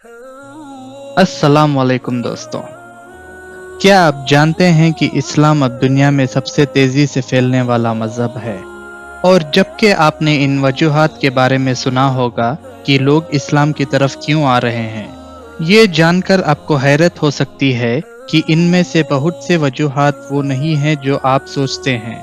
अस्सलाम वालेकुम दोस्तों। क्या आप जानते हैं कि इस्लाम अब दुनिया में सबसे तेज़ी से फैलने वाला मज़हब है? और जबकि आपने इन वजूहात के बारे में सुना होगा कि लोग इस्लाम की तरफ क्यों आ रहे हैं, ये जानकर आपको हैरत हो सकती है कि इनमें से बहुत से वजूहात वो नहीं हैं जो आप सोचते हैं।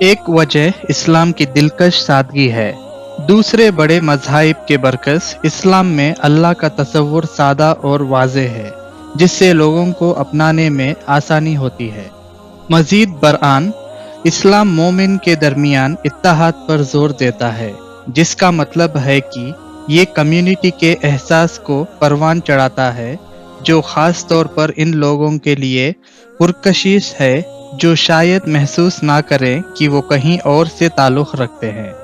एक वजह इस्लाम की दिलकश सादगी है। दूसरे बड़े मज़ाहिब के बरकस इस्लाम में अल्लाह का तसव्वुर सादा और वाज़ेह है, जिससे लोगों को अपनाने में आसानी होती है। मज़ीद बरआन, इस्लाम मोमिन के दरमियान इत्तेहाद पर जोर देता है, जिसका मतलब है कि ये कम्युनिटी के एहसास को परवान चढ़ाता है, जो ख़ास तौर पर इन लोगों के लिए पुरकशिश है जो शायद महसूस ना करें कि वो कहीं और से ताल्लुक़ रखते हैं।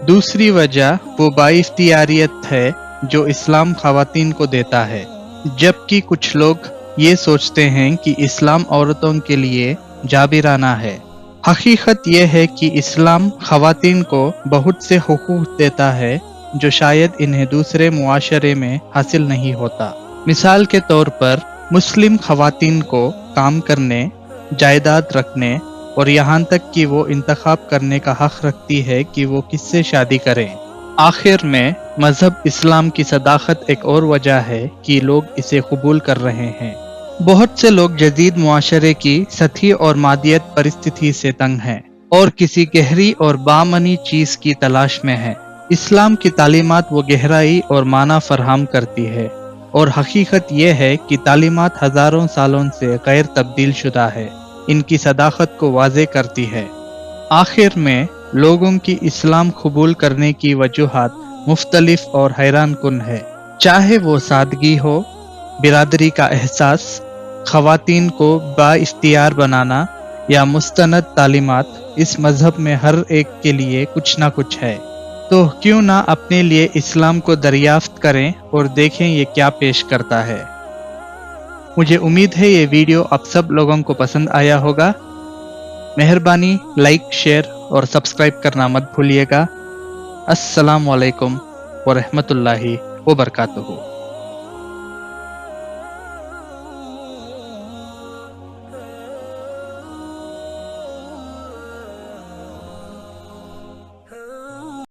दूसरी वजह वो बाइख्तियारियत है जो इस्लाम ख़वातीन को देता है, जबकि कुछ लोग ये सोचते हैं कि इस्लाम औरतों के लिए जाबिराना है। हकीकत यह है कि इस्लाम ख़वातीन को बहुत से हुकूक देता है जो शायद इन्हें दूसरे मुआशरे में हासिल नहीं होता। मिसाल के तौर पर मुस्लिम ख़वातीन को काम करने, जायदाद रखने और यहाँ तक कि वो इंतखाब करने का हक रखती है कि वो किससे शादी करें। आखिर में मज़हब इस्लाम की सदाकत एक और वजह है कि लोग इसे कबूल कर रहे हैं। बहुत से लोग जदीद मुआशरे की सतही और मादियत परिस्थिति से तंग हैं और किसी गहरी और बामनी चीज़ की तलाश में हैं। इस्लाम की तालीमात वो गहराई और माना फरहम करती है, और हकीकत यह है कि तालीमात हज़ारों सालों से गैर तब्दील शुदा है, इनकी सदाकत को वाज़े करती है। आखिर में लोगों की इस्लाम कबूल करने की वजूहात मुख्तलिफ और हैरान कुन है, चाहे वो सादगी हो, बिरादरी का एहसास, ख़वातीन को बाइख्तियार बनाना या मुस्तनद तालीमात। इस मज़हब में हर एक के लिए कुछ ना कुछ है, तो क्यों ना अपने लिए इस्लाम को दरियाफ्त करें और देखें ये क्या पेश करता है। मुझे उम्मीद है ये वीडियो आप सब लोगों को पसंद आया होगा। मेहरबानी लाइक, शेयर और सब्सक्राइब करना मत भूलिएगा। अस्सलाम वालेकुम व रहमतुल्लाहि व बरकातुहू।